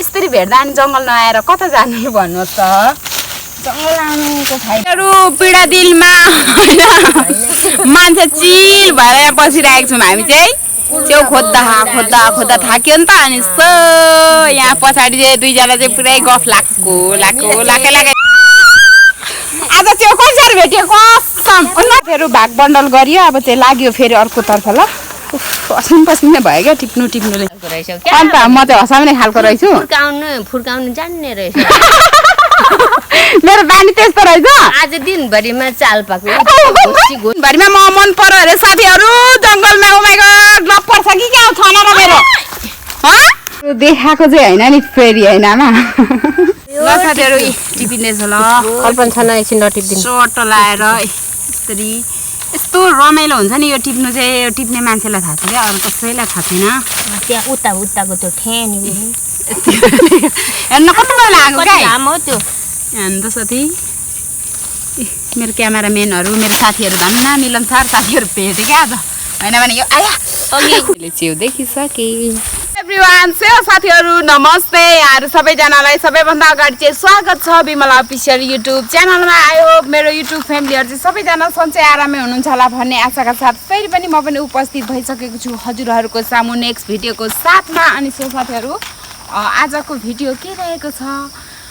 यसरी भेट्दा अनि जङ्गल नआएर कता जानु भन्नुहोस् त जङ्गल आउनुको छैन पीडा दिलमा मान्छे चिल भएर यहाँ बसिरहेको छौँ हामी चाहिँ छेउ खोज्दा खोज्दा खोज्दा थाक्यो नि त अनि यस्तो यहाँ पछाडि चाहिँ दुईजना चाहिँ पुरै गफ लागे आज त्यो कसरी भेट्यो कसम फेरि भाग बन्डल गरियो अब चाहिँ लाग्यो फेरि अर्कोतर्फ ल पसिन भयो क्या टिप्नुले अन्त म चाहिँ हँसाउने खालको रहेछु फुर्काउनु जान्ने रहेछ मेरो बानी त्यस्तो रहेछ आज दिनभरिमा चाल पाएको भरिमा म मन पर्यो अरे साथीहरू जङ्गलमा ओ माइ गॉड लप पर्छ कि क्या छन र मेरो देखाएको चाहिँ होइन नि फेरि होइन ल साथीहरू टिपिँदैछ ल कल्पना छन एकछिन नटिप्दिनु सर्ट लाएर यसरी यस्तो रमाइलो हुन्छ नि यो टिप्नु चाहिँ यो टिप्ने मान्छेलाई थाहा छ क्या अरू कसैलाई थाहा छैन त्यहाँ उताको त्यो ठ्यानी हेर्न कस्तो लाग्यो क्या हो त्यो हेर्नु त साथी मेरो क्यामेराम्यानहरू मेरो साथीहरू धन्न मिलनसार साथीहरू भेटेँ क्या आज होइन भने यो आया च्याउ देखिसके एभ्रिवान साथीहरू नमस्ते यहाँहरू सबैजनालाई सबैभन्दा अगाडि चाहिँ स्वागत छ विमला अफिसियल युट्युब च्यानलमा आयो मेरो युट्युब फ्यामिलीहरू चाहिँ सबैजना सन्चै आरामै हुनुहुन्छ होला भन्ने आशाका साथ फेरि पनि म पनि उपस्थित भइसकेको छु हजुरहरूको सामु नेक्स्ट भिडियोको साथमा अनि साथीहरू आजको भिडियो के रहेको छ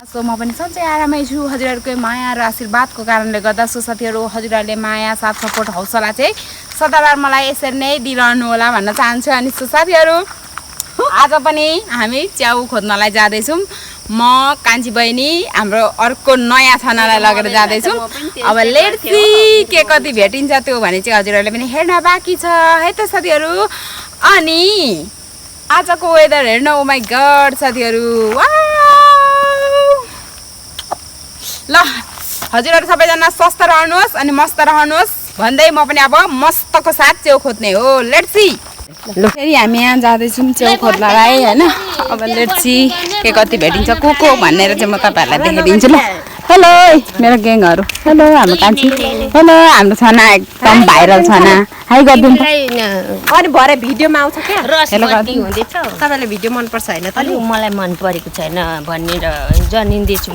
सो म पनि सन्चै आरामै छु हजुरहरूकै माया र आशीर्वादको कारणले गर्दा साथीहरू हजुरहरूले माया साथ सपोर्ट हौसला चाहिँ सदाबार मलाई यसरी नै दिइरहनु होला भन्न चाहन्छु अनि साथीहरू आज पनि हामी च्याउ खोज्नलाई जाँदैछौँ म कान्छी बहिनी हाम्रो अर्को नयाँ छनालाई लगेर जाँदैछौँ अब लेट्स सी के कति भेटिन्छ त्यो भने चाहिँ हजुरहरूले पनि हेर्न बाँकी छ है त साथीहरू अनि आजको वेदर हेर्न ओ माइ गॉड साथीहरू ल हजुरहरू सबैजना स्वस्थ रहनुहोस् अनि मस्त रहनुहोस् भन्दै म पनि अब मस्तको साथ च्याउ खोज्ने हो लेट्स सी फेरि हामी यहाँ जाँदैछौँ च्याउ खोज्नलाई होइन अब लेट्स सी के कति भेटिन्छ को भनेर चाहिँ म तपाईँहरूलाई देखाइदिन्छु ल हेलो मेरो ग्याङहरू हेलो हाम्रो कान्छी हेलो हाम्रो छना एकदम भाइरल छना हाई गरिदिनु अनि भरे भिडियोमा आउँछ क्या हुँदैछ तपाईँलाई भिडियो मनपर्छ होइन त मलाई मन परेको छैन भनेर जनिँदैछु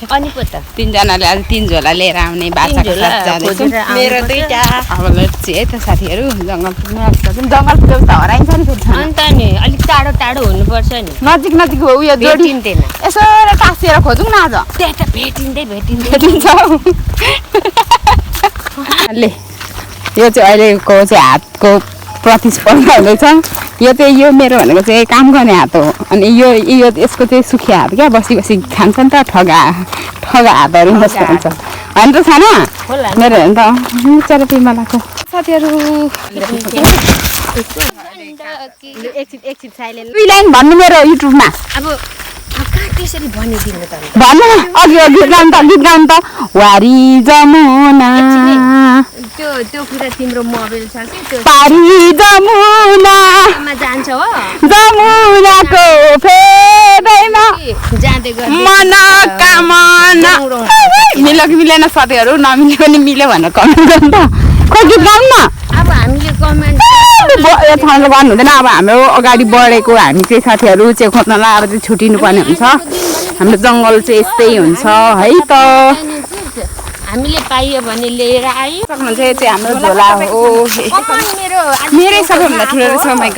अनि पो त तिनजनाले आज 3 झोला लिएर आउने बाछाको साथ जाँदैछौँ मेरो दुईटा अब लेट्स है त साथीहरू जङ्गल पुग्नु जङ्गल पुग्यो त हराइन्छ नि फेरि अन्त नि अलिक टाढो हुनुपर्छ नि नजिक उयो भेटिँदैन यसो टाँसिएर खोजौँ न आज त्यहाँ त भेटिन्छ ले यो चाहिँ अहिलेको चाहिँ हातको प्रतिस्पर्धा हुँदैछ यो चाहिँ यो मेरो भनेको चाहिँ काम गर्ने हात हो अनि यो यसको चाहिँ सुखिया हात क्या बसी खान्छ नि त ठगा हातहरू जस्तो हुन्छ होइन त छैन मेरो हेर्नु त चरा पिमालाको साथीहरू दुई लाइन भन्नु मेरो युट्युबमा अब त्यसरी भनिदिनु त भन्नु अघि गीत गाउनु त वारी जमुना त्यो कुरा तिम्रो मोबाइल छ कि त्यो पारी जमुनामा जान्छ हो जमुनाको फेदैमा जाँदै गर्दै मनोकामना मिल्यो कि मिलेन साथीहरू नमिलेको नि मिल्यो भनेर कमेन्ट गर्नु त खोइ गीत गाउनु न अब हामीले कमेन्ट गर्नु हुँदैन अब हाम्रो अगाडि बढेको हामी चाहिँ साथीहरू चाहिँ खोज्नलाई अब चाहिँ छुटिनु पर्ने हुन्छ हाम्रो जङ्गल चाहिँ यस्तै हुन्छ है त हामीले पाइयो भने लिएर आयो सक्नुहुन्छ यो चाहिँ हाम्रो झोला हो मेरै सबैभन्दा ठुलो रहेछ माइ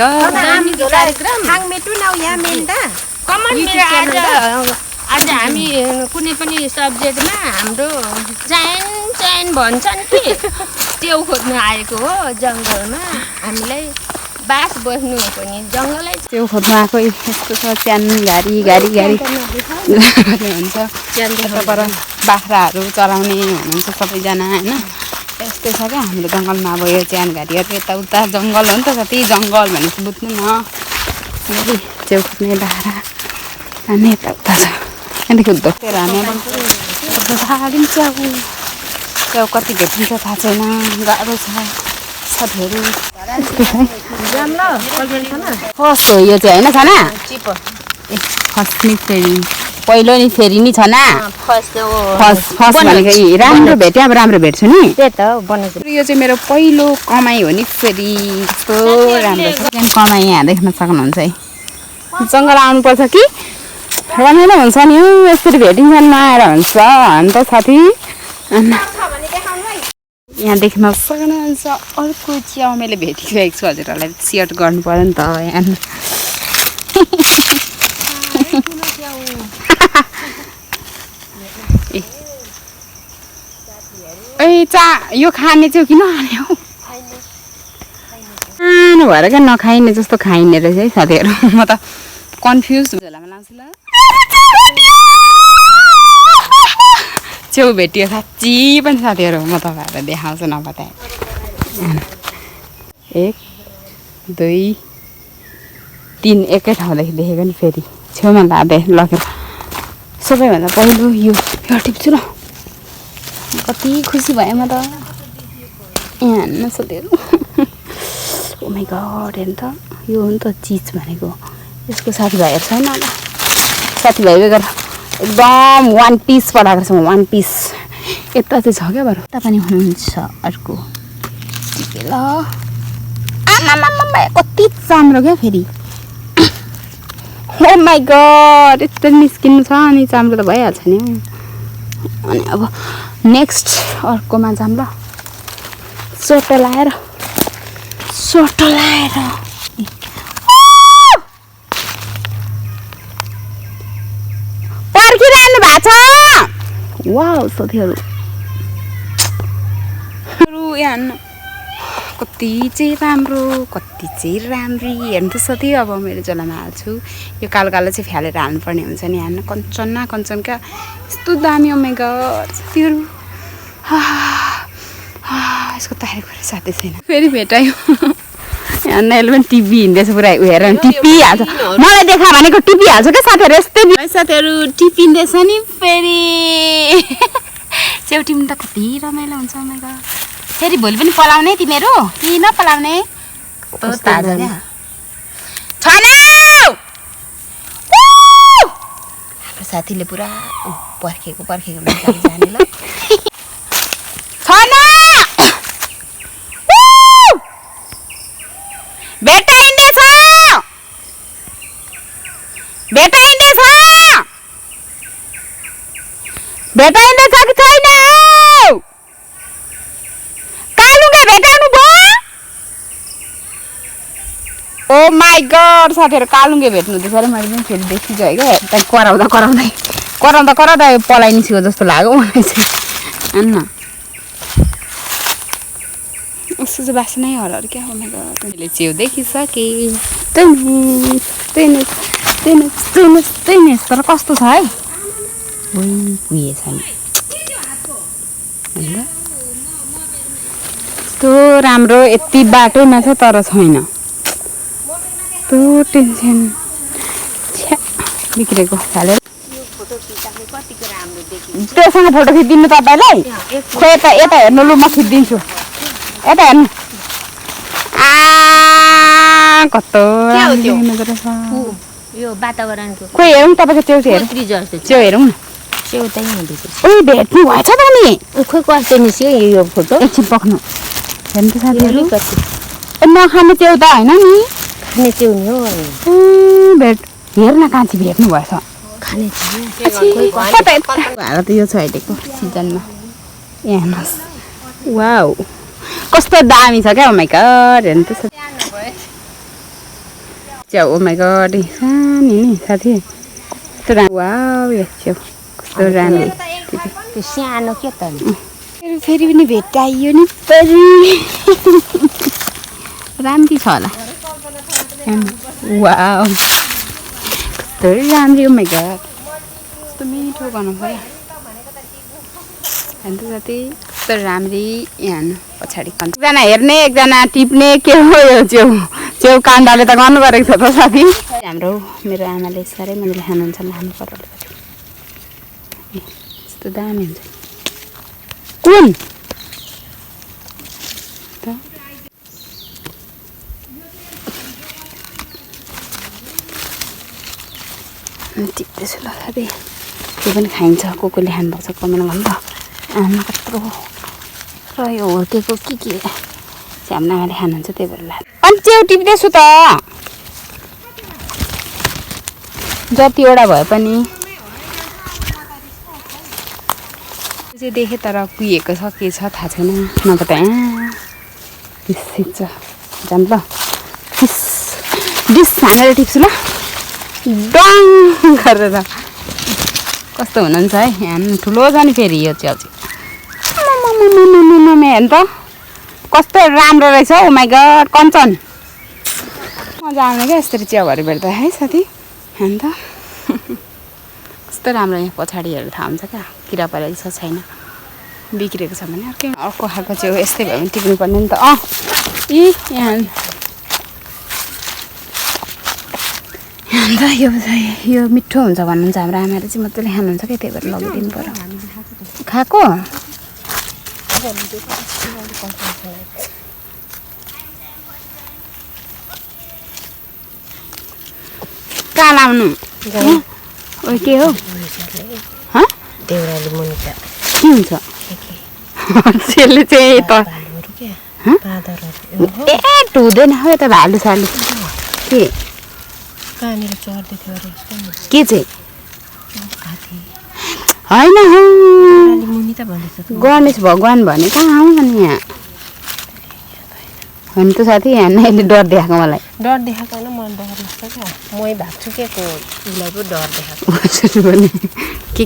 आज हामी कुनै पनि सब्जेक्टमा हाम्रो चाइन भन्छन् कि च्याउ खोज्नु आएको हो जङ्गलमा हामीलाई बास बस्नु पनि जङ्गलै च्याउ खोज्नु आएको यस्तो छ च्यान गाडी हुन्छ च्यानबाट बाख्राहरू चराउने हुनुहुन्छ सबैजना होइन यस्तै छ क्या हाम्रो जङ्गलमा अब यो च्यान घारीहरू यताउता जङ्गल हो नि त कति जङ्गल भनेपछि बुझ्नु न फेरि च्याउ खोज्ने बाख्रा हामी यताउता छ त्यहाँदेखि उद्धो हामी च्याउ कति भेटिन्छ थाहा छैन गाह्रो छ साथीहरू कस्तो यो चाहिँ होइन छना ए फर्स्ट फेरि पहिलो नि फेरि नि छना फर्स्ट भनेको राम्रो भेट्यो अब राम्रो भेट्छु नि त्यही त बनाउँछु यो चाहिँ मेरो पहिलो कमाइ हो नि फेरि कस्तो राम्रो छ कमाइ यहाँ देख्न सक्नुहुन्छ है जङ्गल आउनुपर्छ कि रमाइलो हुन्छ नि हौ यसरी भेटिन्छन् नआएर हुन्छ अन्त साथी यहाँ देख्न सक्नुहुन्छ अर्को च्याउ मैले भेटिरहेको छु हजुरहरूलाई सेयर गर्नु पर्यो नि त यहाँ ए यो खाने चाहिँ किन खाने हौ सानो भएर क्या नखाइने जस्तो खाइने रहेछ है साथीहरू म त कन्फ्युज झोलामा लाउँछु ल च्याउ भेटियो साँच्ची पनि साथीहरू म तपाईँहरूलाई देखाउँछु नबताए 1 2 3 एकै ठाउँदेखि देखेको नि फेरि छेउमा लाँदै लगेर सबैभन्दा पहिलो यो टिप्छु ल कति खुसी भयो म त यहाँ हान्न साथीहरू ओ माइ गड हेर्नु त यो हो नि त चिज भनेको यसको साथीभाइहरू छैन होला साथीभाइ गरेर एकदम 1 पिस पठाएको छ 1 पिस यता चाहिँ छ क्या बरु यता पनि हुनुहुन्छ अर्को ल आमामामा कति चाम्रो क्या फेरि ओ माइ गड यस्तो निस्किनु छ अनि चाम्रो त भइहाल्छ नि अनि अब नेक्स्ट अर्कोमा जाऊँ ल सोटो लाएर पर्खिरहनु भएको छ वाउ साथीहरू यहाँ कति चाहिँ राम्रो कति चाहिँ राम्री हेर्नु त साथी अब मेरो झोलामा हाल्छु यो कालो कालो चाहिँ फ्यालेर हाल्नुपर्ने हुन्छ नि हेर्नु कञ्चन क्या यस्तो दामी ओ माइ गड साथीहरू यसको तारिफ गरेर साथै छैन फेरि भेटायो यहाँ अहिले पनि टिभी हिँड्दैछ पुरा हेर टिपिहाल्छ मलाई देखा भनेको टिपिहाल्छ क्या साथीहरू यस्तै साथीहरू टिपिँदैछ नि फेरि च्याउ टिप्नु त कति रमाइलो हुन्छ ओमाइ गड फेरि भोलि पनि पलाउने तिमीहरू कि नपलाउने कस्तो ताजा क्या छैन हाम्रो साथीले पुरा पर्खेको जाने ल छैन भेटाइँदैछ कि छैन कालुङ्गे भेटाउनु भयो ओ माइ गड साथीहरू कालुङ्गे भेट्नु हुँदैछ अरे मैले पनि फेरि देखिसकेँ क्या त्यहाँदेखि कराउँदा पलाइ निस्केको जस्तो लाग्यो मलाई चाहिँ हेर्न उसको चाहिँ बासनै होला क्या हो माइ गड मैले च्याउ देखिसकेँ तर कस्तो छ है पुगेछ नि यस्तो राम्रो यति बाटोमा छ तर छैन यस्तो टेन्सन बिग्रेको हालेर त्योसँग फोटो खिचिदिनु तपाईँलाई खोइ यता हेर्नु लु म खिचिदिन्छु यता हेर्नु कस्तो यो वातावरणको खोइ हेरौँ तपाईँको च्याउ हेरौँ न च्याउ त यहाँ हुँदैछ ओ भेट्नु भएछ त नि खोइ कस्तो निस्क्यो यो फोटो एकछिन पक्नु हेर्नु त साथीहरू नखाने च्याउ त होइन नि खाने च्याउ नि हो भेट हेर न कान्छी भेट्नु भएछ खाने त यो छ अहिलेको सिजनमा यहाँ हेर्नुहोस् वाउ कस्तो दामी छ क्या ओ माइ गड हेर्नु त च्याउ ओ माइ गड सानो नि साथी कस्तो वाउ यो च्याउ कस्तो राम्रो त्यो सानो के त फेरि पनि भेटाइयो नि राम्री छ होला वाउ कस्तो राम्री ओ माइ गड कस्तो मिठो बनाउँछ क्या हेर्नु साथी कस्तो राम्री यहाँ हेर्नु पछाडि एकजना हेर्ने एकजना टिप्ने के हो यो च्याउ काण्डले त गर्नु परेको छ त साथी हाम्रो मेरो आमाले साह्रै मजाले खानुहुन्छ लानु पर्यो यस्तो दामी हुन्छ कुन टिप्दैछु ल साथी त्यो पनि खाइन्छ कसले खानुभएको छ कमेन्ट गर्नु त आमा कत्रो र यो हुर्केको के झ्याम्नामाले खानुहुन्छ त्यही भएर अनि च्याउ टिप्दैछु त जतिवटा भए पनि चाहिँ देखेँ तर कुहिएको छ के छ थाहा छैन नभए त सिक्छ जाम ल डिस हानेर टिप्छु ल डङ गरेर कस्तो हुनुहुन्छ है यहाँ ठुलो छ नि फेरि यो च्याउ चाहिँ हेर्नु त कस्तो राम्रो रहेछ हौ माइ गड कञ्चन मजा आउने क्या यस्तरी च्याउहरू भेट्दा है साथी हेर्नु त कस्तो राम्रो यहाँ पछाडिहरू थाहा हुन्छ क्या किरा परेको छ छैन बिग्रेको छ भने अर्को खालको च्याउ यस्तै भयो भने टिप्नु पर्ने नि त यहाँ अन्त यो मिठो हुन्छ भन्नुहुन्छ हाम्रो आमाले चाहिँ मजाले खानुहुन्छ क्या त्यही भएर लगिदिनु पर्यो खाएको कहाँ लाउनु के हो देउराली मुनिका के हुन्छ त्यसले चाहिँ त ए हुँदैन हौ यता भालु सालु के कहाँनिर चढ्दै थियो के चाहिँ होइन हौ मुनि त भन्दैछ गणेश भगवान् भने कहाँ आउँछ नि यहाँ होइन त साथी यहाँ नाइले डर देखाएको मलाई डर देखाएको होइन मलाई डर लाग्छ क्या मै भाग्छु के को उसलाई पो डर देखाएको सुन्नुपर्ने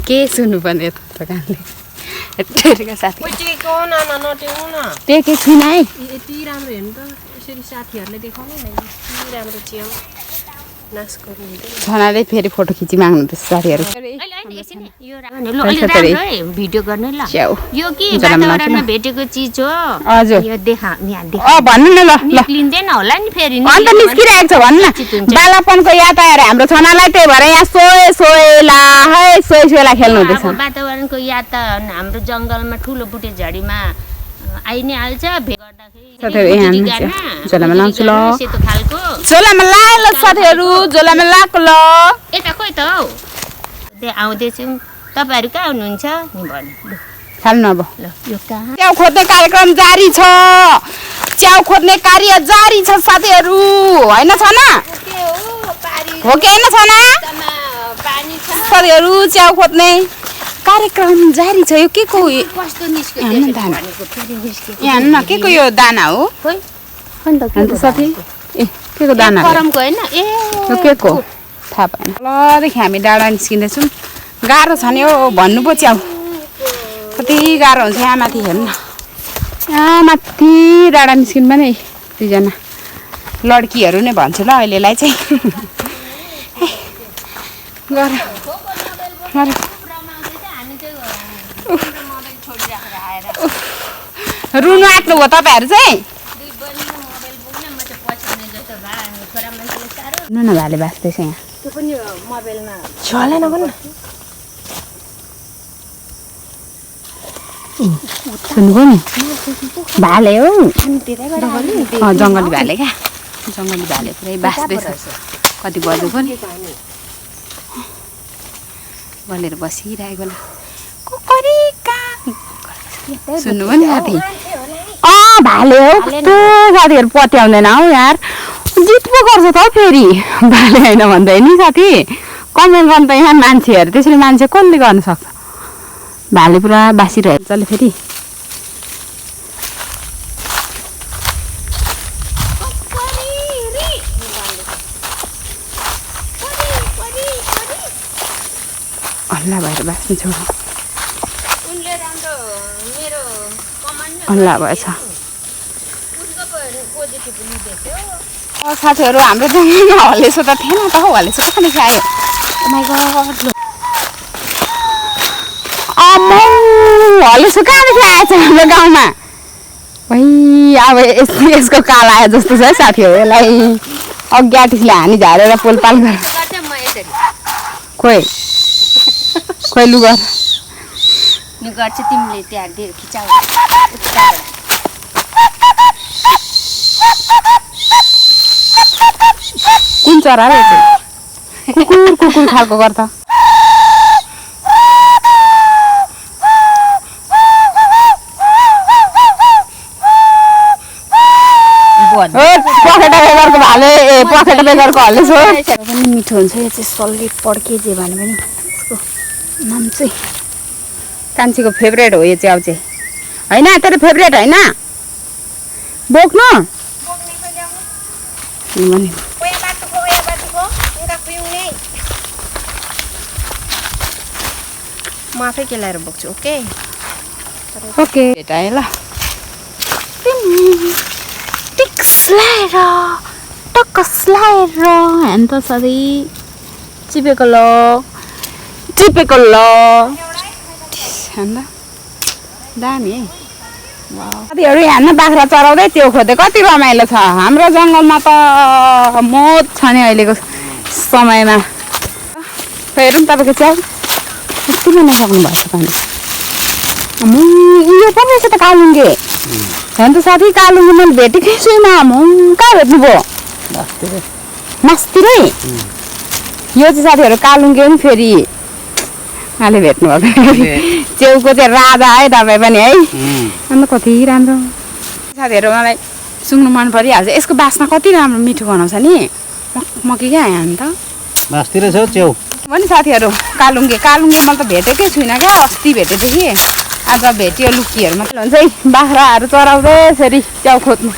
के सुन्नुपर्ने यता कानले टेरेको साथी टेकेको छुइनँ है यति राम्रो हेर्नु त यसरी साथीहरूले देखाउने न यति राम्रो च्याउ नाश गर्नु छनाले फेरि फोटो खिची माग्नुहुँदैछ साथीहरू भिडियो गर्ने ल च्याउ यो कि वातावरणमा भेटेको चिज हो हजुर यो देखा भन्नु न ल निक्लिँदैन होला नि फेरि अन्त निस्किरहेको छ भन्नु न बालापनको याद आएर हाम्रो छनालाई त्यही भएर यहाँ सोएला खेल्नु हुँदैछ वातावरणको याद त हाम्रो जङ्गलमा ठुलो बुटे झडीमा आइ नै हाल्छ झोलामा लाउँछु ल सेतो खालको झोलामा लाए ल साथीहरू झोलामा लाएको ल यता खोइ त हौ आउँदैछु तपाईँहरू कहाँ हुनुहुन्छ नि भन्नु खाल्नु अब ल यो कहाँ च्याउ खोज्ने कार्यक्रम जारी छ च्याउ खोज्ने कार्य जारी छ साथीहरू होइन छ न हो कि होइन छ न साथीहरू च्याउ खोज्ने कार्यक्रम जारी छ यो के को कस्तो निस्क्यो यहाँ न के को यो दाना हो अन्त साथी ए के को दाना गरमको होइन ए यो के को थाहा भएन लदेखि हामी डाँडा निस्किँदैछौँ गाह्रो छ नि हौ भन्नु पो च्याउ कति गाह्रो हुन्छ यहाँ माथि हेर्नु न यहाँ माथि डाँडा निस्किनु पनि दुईजना लड्कीहरू नै भन्छु ल अहिलेलाई चाहिँ गर रुनु आँट्नु भयो तपाईँहरू चाहिँ न भाले बाँच्दैछ यहाँ त्यो पनि मोबाइलमा चलेन पनि सुन्नुभयो नि भाले हो जङ्गली भाले क्या जङ्गली भाले पुरै बाँच्दैछ कति बज्यो पनि बलेर बसिरहेको सुन्नुभयो नि साथी भाले हो कस्तो साथीहरू पत्याउँदैन हौ यार जित पो गर्छ त हौ फेरि भाले होइन भन्दै नि साथी कमेन्ट गर्नु त यहाँ मान्छेहरू त्यसरी मान्छे कसले गर्नु सक्छ भाले पुरा बासिरहेको चल्यो फेरि हल्ला भएर बाँच्नु छोडो हल्ला भएछ साथीहरू हाम्रो जङ्गलमा हलेसो त थिएन त हौ हलेसो कहाँदेखि आयो हलेसो कहाँदेखि आएछ हाम्रो गाउँमा भइ अब यसको काल आयो जस्तो छ है साथीहरू यसलाई अज्ञातिसले हानी झारेर पोलपाल गरेर खोइ लु गर्छ तिमीले त्यहाँ खिचाउ कुन चरा रे कुकुर कुकुर खालको गर्छ पखेटा गरेको भाले ए पखेटा बेगरको हल्लेछ पनि मिठो हुन्छ यो चाहिँ सल्ली पड्के जे भने पनि यसको नाम चाहिँ कान्छीको फेभरेट हो यो च्याउ चाहिँ होइन तेरो फेभरेट होइन बोक्नु म आफै केलाएर बोक्छु ओके ओके भेटाएँ ल टक्कस्लाएर हेर्नु त सधैँ टिपेको ल हेर्नु दामी है साथीहरू हेर्न बाख्रा चराउँदै त्यो खोज्दै कति रमाइलो छ हाम्रो जङ्गलमा त मौज छ नि अहिलेको समयमा हेरौँ तपाईँको च्याउ कति लिन सक्नु भएको पानी उयो पनि रहेछ त कालुङ्गे हेर्नु त साथी कालुङ्गे मैले भेटेकै छुइनँ कहाँ भेट्नुभयो मासतिरै यो चाहिँ साथीहरू कालुङ्गे पनि फेरि उहाँले भेट्नुभएको च्याउको चाहिँ राजा है तपाईँ पनि है अन्त कति राम्रो साथीहरू मलाई सुँग्नु मन परिहाल्छ यसको बास्ना कति राम्रो मिठो बनाउँछ नि मकी क्या यहाँ त मासतिर छ च्याउ पनि साथीहरू कालुङ्गे मैले त भेटेकै छुइनँ क्या अस्ति भेटेको थिएँ आज भेटियो लुकीहरूमा हुन्छ है बाख्राहरू चराउँदै फेरि च्याउ खोज्नु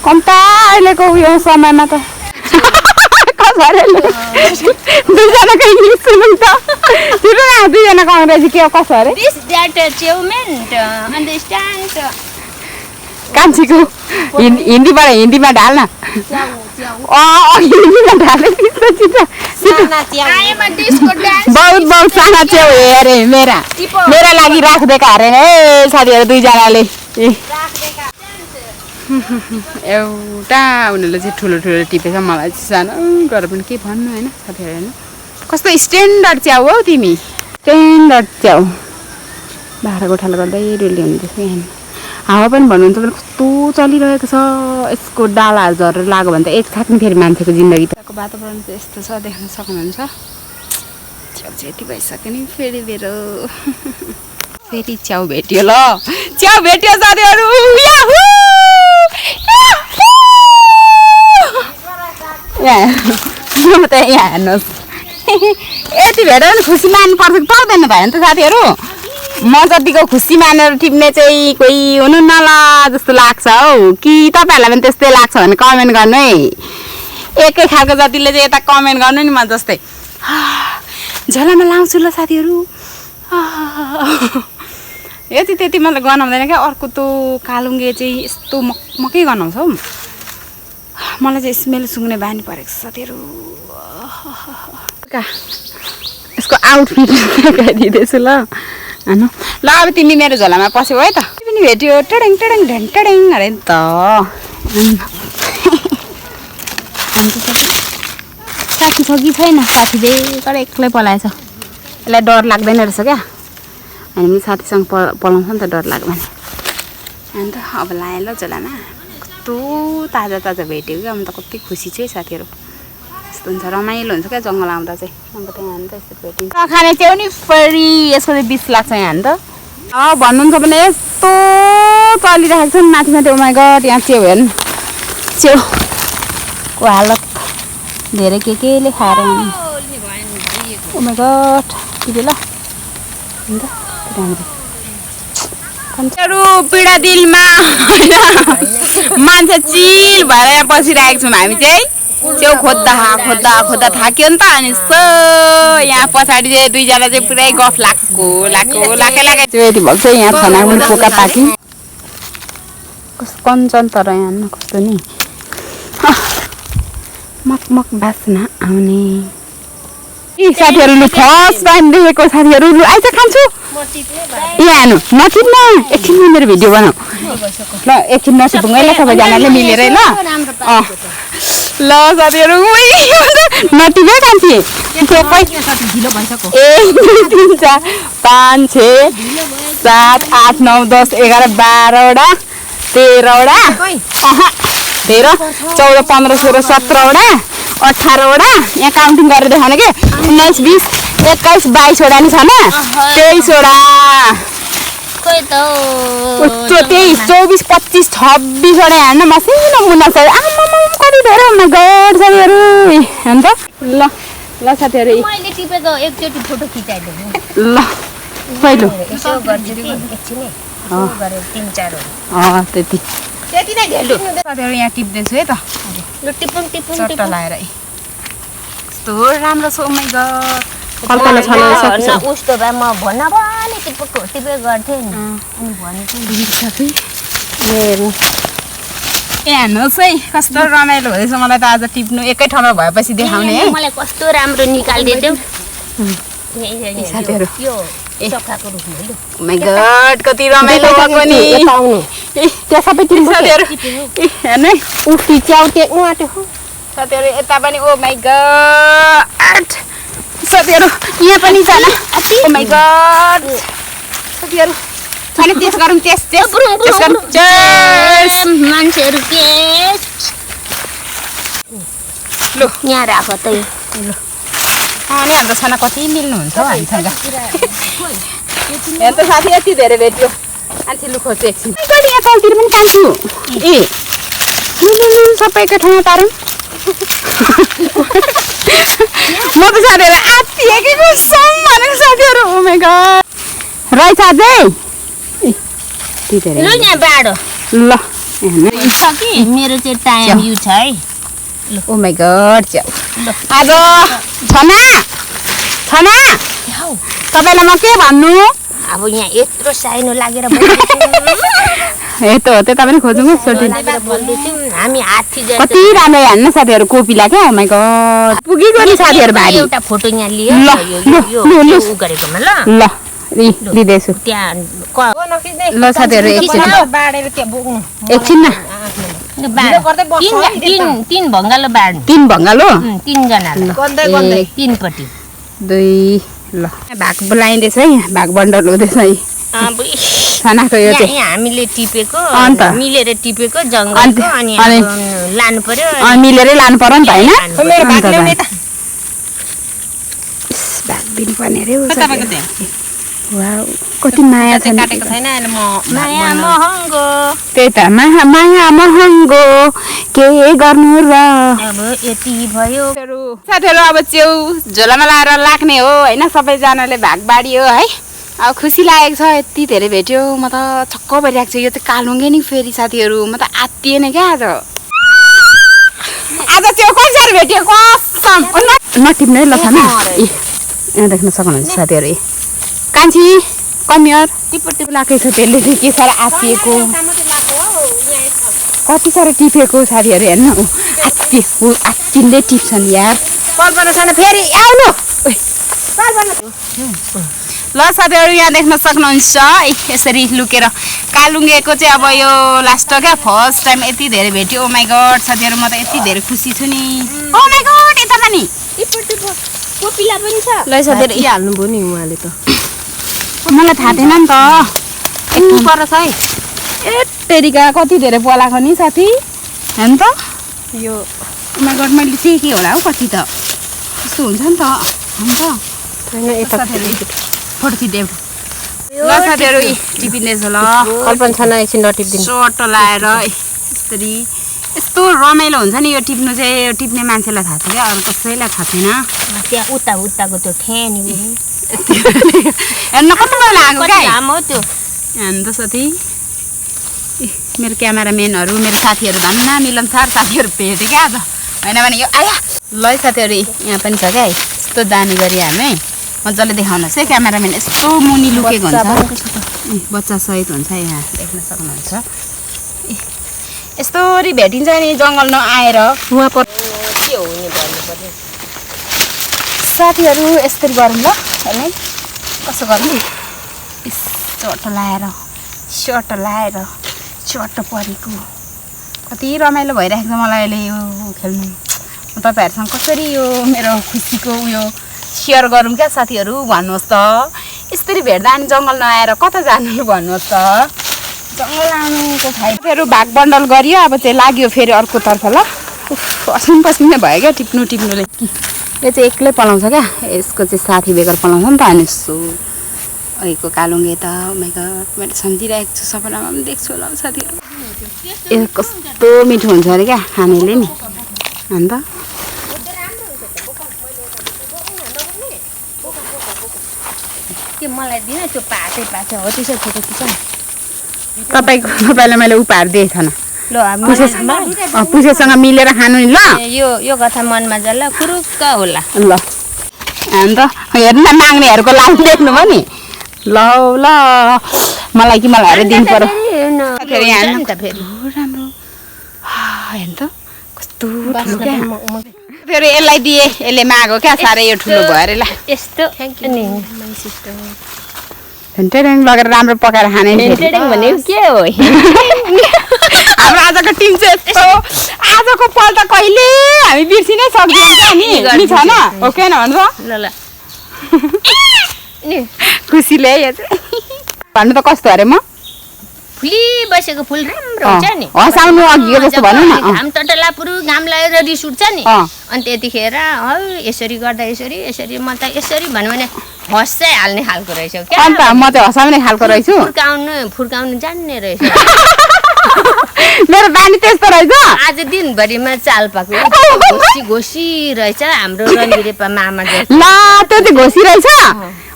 कम्ता अहिलेको उयो समयमा त दुईजनाको इङ्ग्लिस सुनौँ त छिटो न दुईजनाको अङ्ग्रेजी के कसो अरे कान्छीको हिन्दीमा ढाल्न हिन्दीमा ढाले बहुत साना च्याउ अरे मेरा लागि राखिदिएका अरे है साथीहरू दुईजनाले एउटा उनीहरूले चाहिँ ठुलो टिपेछ मलाई चाहिँ सानो गरेर पनि के भन्नु होइन साथीहरू हेर्नु कस्तो स्ट्यान्डर्ड च्याउ हौ तिमी स्ट्यान्डर्ड च्याउ बाख्रा गोठालो गर्दै डुल्ली हुँदैछ यहाँ हावा पनि भन्नुहुन्छ भने कस्तो चलिरहेको छ यसको डालाहरू झरेर लाग्यो भने त एक खाक्ने फेरि मान्छेको जिन्दगी तको वातावरण चाहिँ यस्तो छ देख्न सक्नुहुन्छ च्याउ चाहिँ यति भइसक्यो नि फेरि मेरो फेरि च्याउ भेट्यो ल च्याउ भेट्यो साथीहरू त यहाँ हेर्नुहोस् यति भेटेर पनि खुसी मान्नु पर्छ कि पर्दैन भयो नि त साथीहरू म जतिको खुसी मानेर टिप्ने चाहिँ कोही हुनु न ल जस्तो लाग्छ हौ कि तपाईँहरूलाई पनि त्यस्तै लाग्छ भने कमेन्ट गर्नु है एकै खालको जतिले चाहिँ यता कमेन्ट गर्नु नि म जस्तै झोलामा लाउँछु ल साथीहरू यति त्यति मतलब गनाउँदैन क्या अर्को त कालुङ्गे चाहिँ यस्तो मकै गनाउँछ हौ मलाई चाहिँ स्मेल सुँग्ने बानी परेको छ साथीहरू यसको आउटफिट देखाइदिँदैछु ल ल अब तिमी मेरो झोलामा पस्यौ है त पनि भेट्यो टडेङ अरे नि त साथी छ कि छैन साथी बेकार एक्लै पलाएछ यसलाई डर लाग्दैन रहेछ क्या अनि पनि साथीसँग पलाउँछ नि त डर लाग्यो भने अन्त अब लाएँ ल झोलामा कस्तो ताजा भेट्यो क्या म त कति खुसी छु है साथीहरू यस्तो हुन्छ रमाइलो हुन्छ क्या जङ्गल आउँदा चाहिँ अब त्यहाँ हान त यस्तो भेटिन्छ खाने च्याउ नि फेरि यसको चाहिँ बिस लाग्छ यहाँ हान त भन्नुहुन्छ भने यस्तो चलिरहेको छ नि माथि उमा गट यहाँ च्याउ हेर्नु च्याउको हालत धेरै केले खाएर उमा गट टिप्यो ल अन्त राम्रो पीडा दिलमा होइन मान्छे चिल भएर यहाँ बसिरहेको छौँ हामी चाहिँ च्याउ खोज्दा थाक्यो नि त अनि सो यहाँ पछाडि चाहिँ दुईजना चाहिँ पुरै गफ लागे यति भएको छ यहाँ खाना पनि पोका पाकी कस्तो कञ्चन तर यहाँ कस्तो नि मक बास्ना आउने साथीहरू लु फर्स्ट टाइम देखेको साथीहरू लु आइज खान्छु यहाँ हेर्नु नचिन्न एकछिन मेरो भिडियो बनाऊ ल एकछिन नसिपुङ है ल सबैजनाले मिलेर ल ल साथीहरू नटिपे कान्छी 1 2 3 4 5 6 7 8 9 10 11 12वटा 13वटा 13 14 15 16 17वटा 18वटा यहाँ काउन्टिङ गरेर देखाउनु के 19 20 21 22वटा नि छ न 23वटा खोइ त 23 24 25 26 वटा हेर्न मसिनो मुना छ आम्मामा कति धेरै हो माइ गॉड साथीहरु हैन त ल ल साथीहरु मैले टिपेको एकचोटी फोटो खिचाइदिनु ल पहिलो यसो गर्छु कि एकछिन है गरेर 3-4 हो त्यति नै घेल्नु साथीहरु यहाँ टिप्दैछु है त ल टिपुम चट्टा लाएर यस्तो राम्रो छ ओ माइ गॉड कल्पना छन न उस्तो भए म भन्न पनि टिपे गर्थे नि अनि भने चाहिँ साथी हेर्नु हेर्नुहोस् है कस्तो रमाइलो हुँदैछ मलाई त आज टिप्नु एकै ठाउँमा भएपछि देखाउने है मलाई कस्तो राम्रो निकाल्दिदेऊ साथीहरु यो चक्काको रुखमा लु ओ माइ गॉड कति रमाइलो भएको नि पाउनु त्यहाँ सबै टिप्नु साथीहरु हेर्नु है उफ्री च्याउ टेक्नु आँट्यो साथीहरु यता पनि ओ माइ गॉड साथीहरु यहाँ पनि छ ल ओ माइ गॉड साथीहरु अनि त्यस गरौँ त्यस मान्छेहरु के लु यहाँ राख त लु अनि हाम्रो छाना कति मिल्नुहुन्छ हौ हामीसँग यहाँ त साथी यति धेरै भेट्यो अनि लु खोज्छु एकछिन यहाँ तलतिर पनि कान्छु ए सबै एकै ठाउँमा पारौँ म त साथीहरु आत्तिएकै सम भनेको साथीहरु ओ माइ गॉड रहेछ अझै ए धेरै ल यहाँ बाडो ल छ कि मेरो चाहिँ टाइम यु छ है ओ माइ गॉड च्याउ आज छना छना तपाईलाई म के भन्नु अब यहाँ यत्रो साइनो लागेर ए त हो त्यता पनि खोजौँ बोल्दैछु हामी हात्ती जस्तो कति राम्रो हेर्नु साथीहरु कोपिला क्या ओ माइ गॉड पुगेको नि साथीहरु भारी एउटा फोटो यहाँ लियो ल उ गरेकोमा ल ल लिदैछु त्यहाँ ल साथीहरु एकछिन न तीन भङ्गालो बाड्नु 3 भङ्गालो 3 जनालाई तीनपट्टि 2 ल भाग बोलाइँदैछ है भाग बन्डल हुँदैछ है छानाको यो चाहिँ यहाँ हामीले टिपेको अन्त मिलेर टिपेको जङ्गलको अनि लानु पर्यो मिलेरै लानु पर्यो नि त हैन भाग दिनु पर्ने रे वाउ कति माया छ काटेको छैन अहिले म माया महँगो त्यही त माया महँगो के गर्नु र अब यति भयो साथीहरु अब च्याउ झोलामा लाएर लाग्ने हो हैन सबैजनाले भाग बाडियो है अब खुसी लागेको छ यति धेरै भेट्यो म त छक्क भइरहेको छु यो चाहिँ कालुङ्गे नि फेरि साथीहरु म त आत्तिएन क्या आज च्याउ कसरी भेट्यो कसम नटिप्ने ल खाना यहाँ देख्न सक्नुहुन्छ साथीहरु कान्छी कमियर टिपटी लागेको छ त्यसले चाहिँ के साह्रो आत्तिएको कति साह्रो टिपेको साथीहरु हेर्नु आत्तिँदै टिप्छन् यार कल्पना छैन फेरि आउनु ल साथीहरु यहाँ देख्न सक्नुहुन्छ यसरी लुकेर कालुङ्गेको चाहिँ अब यो लास्ट क्या फर्स्ट टाइम यति धेरै भेट्यो ओ माइ गॉड साथीहरु म त यति धेरै खुसी छु नि ओ माइ गॉड यता पनि कोपिला पनि छ ल साथीहरु हाल्नु भयो नि उहाँले त मलाई थाहा थिएन नि त एकछिन पर छ है ए तेरिका कति धेरै पलाएको नि साथी हैन त यो ओ माइ गॉड मैले के होला हौ कति त त्यस्तो हुन्छ नि त हैन त फोटो खिच्दै ल साथीहरु टिपिँदैछ ल कल्पना छैन एकछिन नटिप्दिनु सर्ट लाएर यसरी यस्तो रमाइलो हुन्छ नि यो टिप्नु चाहिँ यो टिप्ने मान्छेलाई थाहा छ क्या अरू कसैलाई थाहा छैन त्यहाँ उताको त्यो ठ्यानी हेर्न कति बेला आएको क्या लामो त्यो हेर्नु त साथी मेरो क्यामेराम्यानहरू मेरो साथीहरू धन्न मिलनसार साथीहरू भेटेँ क्या आज होइन भने यो आया ल साथीहरु यहाँ पनि छ क्या यस्तो दामी गरी हामी मजाले देखाउनुहोस् है क्यामेराम्यान यस्तो मुनि लुकेको हुन्छ बच्चा सहित हुन्छ यहाँ देख्न सक्नुहुन्छ यस्तोरी भेटिन्छ नि जङ्गल नआएर उहाँ पर के हो नि भन्नु पर्यो साथीहरु यस्तरी गरौँ ल हैन कसो गर्ने चट्ट लाएर चट्ट परेको कति रमाइलो भइरहेको छ मलाई अहिले यो खेल्नु म तपाईहरुसँग कसरी यो मेरो खुसीको उयो शेयर गरौँ क्या साथीहरु भन्नुहोस् त यस्तरी भेट्दा अनि जङ्गल नआएर कता जानु भन्नुहोस् त जङ्गल आउनुको फाइदाहरु भाग बन्डल गरियो अब चाहिँ लाग्यो फेरि अर्को तर्फ ल पसिन भयो क्या टिप्नुले यो चाहिँ एक्लै पलाउँछ क्या यसको चाहिँ साथी बेगर पलाउँछ नि त अनि यसो अहिलेको कालुङ्गे त मैले सम्झिरहेको छु सपनामा पनि देख्छु होला साथीहरू ए कस्तो मिठो हुन्छ अरे क्या खानेले नि अन्त के मलाई दिन त्यो पाते हो त्यसो फोटो खिच तपाईँलाई मैले उपहार दिएँ थिएन ल पुसेसँग मिलेर खानु नि ल यो कथा मनमा जल्ला फुरुक्क होला ल अन्त हेर्नु न माग्नेहरूको लागि देख्नु भयो नि ल ल मलाई कि मलाई हेरेर दिनु पर्यो राम्रो हेर्नु त कस्तो फेरि यसलाई दिए यसले मागो क्या साह्रै यो ठुलो भयो अरे ल यस्तो हेन्टेरिङ लगेर राम्रो पकाएर खाने भनेको के हो हाम्रो आजको टिम चाहिँ यस्तो आजको पल त कहिले हामी बिर्सिनै सक्दैनौँ नि छ न ओके न भन्छ ल ल खुसीले यो चाहिँ भन्नु त कस्तो अरे म फुली बसेको फुल राम्रो हुन्छ नि हँसाउनु अघिको जस्तो भनौँ न घाम टटला पुरु घाम लागेर रिस उठ्छ नि अनि त्यतिखेर यसरी गर्दा यसरी म त यसरी भन्यो भने हँसै हाल्ने खालको रहेछ क्या अन्त म चाहिँ हँसाउने खालको रहेछु फुर्काउनु जान्ने रहेछ मेरो बानी त्यस्तो रहेछ आज दिनभरिमा चाल पाएको घोसी रहेछ हाम्रो रन्दिरेपा मामा ल त्यो चाहिँ घोसी रहेछ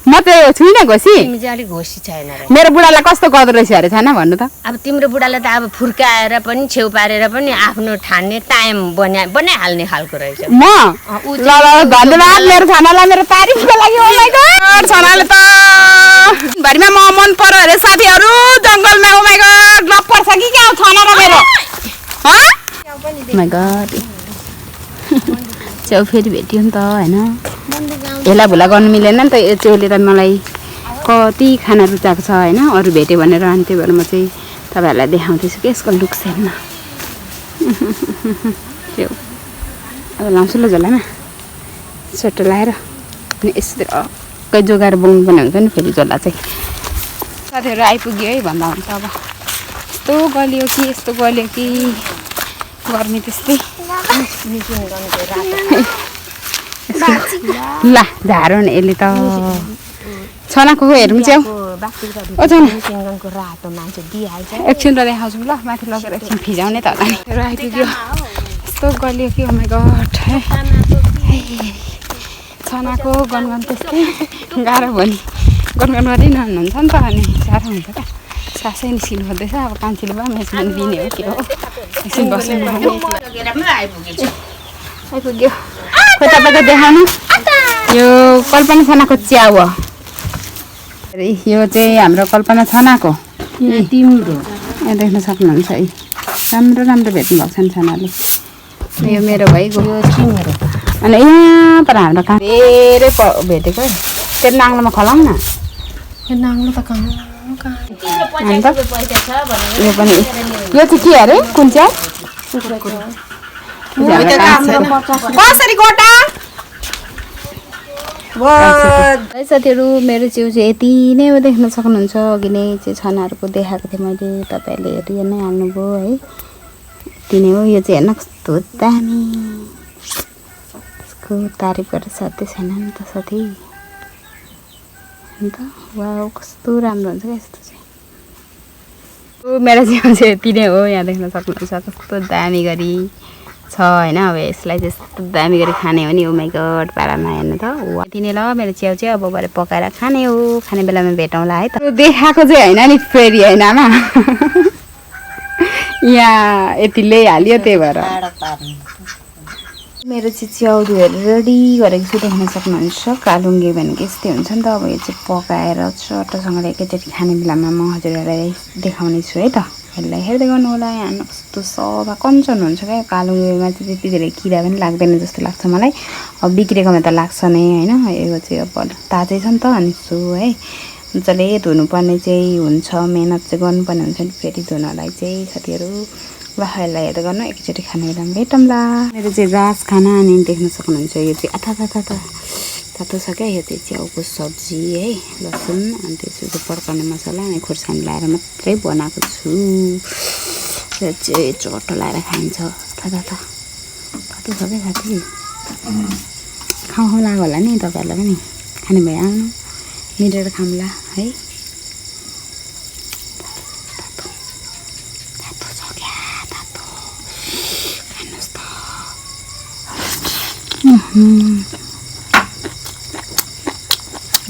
म चाहिँ छुइनँ घोसी तिमी चाहिँ अलिक घोसी छैन मेरो बुढालाई कस्तो गर्दो रहेछ अरे छैन भन्नु त अब तिम्रो बुढालाई त अब फुर्काएर पनि छेउ पारेर पनि आफ्नो ठान्ने टाइम बनाइहाल्ने खालको रहेछ म ल धन्यवाद मेरो छानालाई मेरो तारिफको लागि ओ माइ गॉड छानाले त भरिमा म मन पर्यो अरे साथीहरू जङ्गलमा ओ माइ गॉड लप पर्छ कि क्या छाना र मेरो ह ओ माइ गॉड च्याउ फेरि भेट्यो नि त हैन हेला भुला गर्नु मिलेन नि त यो च्याउले त मलाई कति खाना रुचाएको छ हैन अरू भेट्यो भनेर अनि त्यही भएर म चाहिँ तपाईँहरूलाई देखाउँदैछु कि यसको लुक्स हेर्न च्याउ अब लाउँछु ल झोलामा स्वेटर लगाएर अनि यस्तो अर्कै जोगाएर बोक्नु पनि हुन्छ नि फेरि झोला चाहिँ साथीहरू आइपुग्यो है भन्दा हुन्छ अब यस्तो गलियो कि गर्मी त्यस्तै ल झारो नि यसले त छनाको हेरौँ च्याउ ओ छना एकछिन त देखाउँछु ल माथि लगेर एकछिन फिजाउने त होला नि आइपुग्यो यस्तो गलियो कि ओ माइ गॉड छनाको गनगन त्यस्तै गाह्रो भयो नि गनगन गरी नहुनुहुन्छ नि त अनि साह्रो हुन्छ क्या सासै निस्किनु खोज्दैछ अब कान्छीले भए मेजमेन्ट दिने हो के हो एकछिन बस्नु आइपुग्यो खोइ तपाईँको देखाउनु यो कल्पना छनाको च्याउ हो यो चाहिँ हाम्रो कल्पना छनाको तिम्रो यहाँ देख्न सक्नुहुन्छ है राम्रो भेट्नु भएको छ नि छनाले यो मेरो भइगयो तिम्रो अनि यहाँ पर हाम्रो कहाँ धेरै भेटेको है त्यो नाङ्लोमा खलाउँ न नाङ्लो त अन्त यो पनि यो चाहिँ के अरे कुन च्याउ कसरी गोटा साथीहरू मेरो च्याउ चाहिँ यति नै हो देख्न सक्नुहुन्छ अघि नै चाहिँ छनाहरूको देखाएको थिएँ मैले तपाईँहरूले हेरि नै हाल्नुभयो है यति नै हो यो चाहिँ हेर्न कस्तो दामी यसको तारिफ गरेर साथै छैन नि त साथी अन्त वाउ कस्तो राम्रो हुन्छ क्या यस्तो चाहिँ मेरो च्याउ चाहिँ यति नै हो यहाँ देख्न सक्नुहुन्छ कस्तो दामी गरी छ होइन अब यसलाई त्यस्तो दामी गरी खाने हो नि ओ माइ गॉड पारामा हेर्नु त यति नै ल मेरो च्याउ चाहिँ अब भरे पकाएर खाने हो खाने बेलामा भेटौँला है त देखाएको चाहिँ होइन नि फेरि होइन आमा यहाँ यति ल्याइहाल्यो त्यही भएर मेरो चाहिँ च्याउहरू रेडी गरेको छु देख्न सक्नुहुन्छ कालुङ्गे भनेको यस्तै हुन्छ नि त अब यो चाहिँ पकाएर चटोसँगले एकैचोटि खाने बेलामा म हजुरहरूलाई देखाउने छु है त यसलाई हेर्दै गर्नु होला यहाँ कस्तो सफा कञ्चन हुन्छ क्या कालुङ्गेमा चाहिँ त्यति धेरै किरा पनि लाग्दैन जस्तो लाग्छ मलाई अब बिग्रेकोमा त लाग्छ नै होइन यो चाहिँ अब ताजै छ नि त अनि सो है मजाले धुनुपर्ने चाहिँ हुन्छ मेहनत चाहिँ गर्नुपर्ने हुन्छ नि फेरि धुनलाई चाहिँ साथीहरू ल यसलाई हेर्दै गर्नु एकचोटि खाने बेलामा भेटौँला मेरो चाहिँ रास खाना अनि देख्न सक्नुहुन्छ यो चाहिँ तातो छ क्या यो चाहिँ च्याउको सब्जी है लसुन अनि त्यसपछि पड्काउने मसला अनि खोर्सानी लाएर मात्रै बनाएको छु यो चाहिँ चटो लाएर खाइन्छ तातो छ क्या साथी खाउँ लाग्यो होला नि तपाईँहरूलाई पनि खाने भए आउनु मिलेर खाउँला है।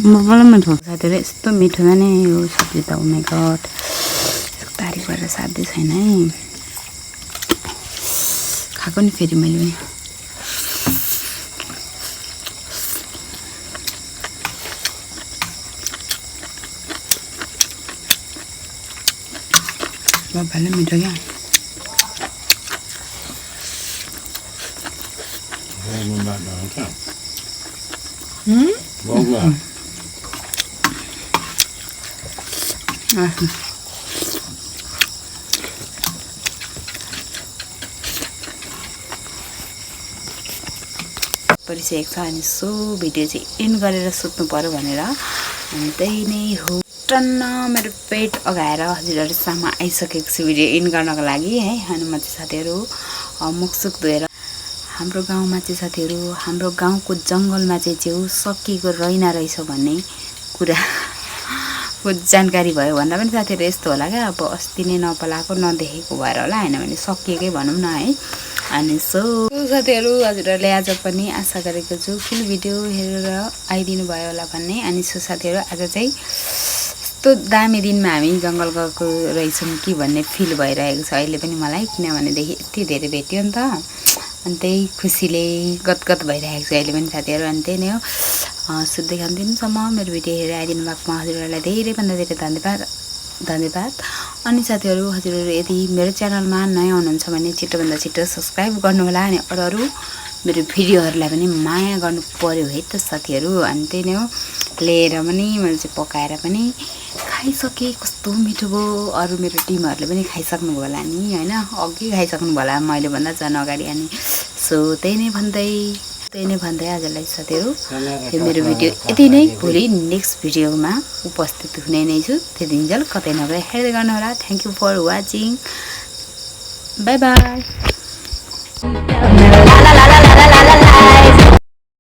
मलाई मिठो साथीहरू यस्तो मिठोमा नै यो सब्जी त ओ माई गड तारिफ गरेर साध्यै छैन है। खाएको नि फेरि मैले पनि बाबाले मिठो क्या परिसकेको छ अनि सो भिडियो चाहिँ एन्ड गरेर सुत्नु पर्यो भनेर अनि त्यही नै हो। टन्न मेरो पेट अगाएर हजुरहरूसम्म आइसकेको छु भिडियो एन्ड गर्नको लागि है। अनि म चाहिँ साथीहरू मुखसुख धोएर हाम्रो गाउँमा चाहिँ साथीहरू हाम्रो गाउँको जङ्गलमा चाहिँ च्याउ सकिएको रहेन रहेछ भन्ने कुराको जानकारी भयो भन्दा पनि साथीहरू यस्तो होला क्या अब अस्ति नै नपलाएको नदेखेको भएर होला होइन भने सकिएकै भनौँ न है। अनि सो साथीहरू हजुरहरूले आज पनि आशा गरेको छु फुल भिडियो हेरेर आइदिनु भयो होला भन्ने। अनि सो साथीहरू आज चाहिँ यस्तो दामी दिनमा हामी जङ्गल गएको रहेछौँ कि भन्ने फिल भइरहेको छ अहिले पनि मलाई, किनभनेदेखि यति धेरै भेट्यो नि त अनि त्यही खुसीले गदगद भइरहेको छ अहिले पनि साथीहरू। अनि त्यही नै हो सुत्दै खानदिनसम्म मेरो भिडियो हेरेर आइदिनु भएकोमा हजुरहरूलाई धेरैभन्दा धेरै धन्यवाद। अनि साथीहरू हजुरहरू यदि मेरो च्यानलमा नयाँ हुनुहुन्छ भने छिटोभन्दा छिटो सब्सक्राइब गर्नुहोला। अनि अरू मेरो भिडियोहरूलाई पनि माया गर्नु पर्यो है त साथीहरू। अनि त्यही नै हो लिएर पनि मैले चाहिँ पकाएर पनि खाइसकेँ, कस्तो मिठो भयो। अरू मेरो टिमहरूले पनि खाइसक्नु भयो होला नि होइन, अघि खाइसक्नु भयो होला मैले भन्दा झन् अगाडि। अनि सो त्यही नै भन्दै आजलाई साथीहरू यो मेरो भिडियो यति नै। भोलि नेक्स्ट भिडियोमा उपस्थित हुने नै छु, त्यतिन्जेल कतै नगए हेर्दै गर्नुहोला। Thank you for watching, bye by.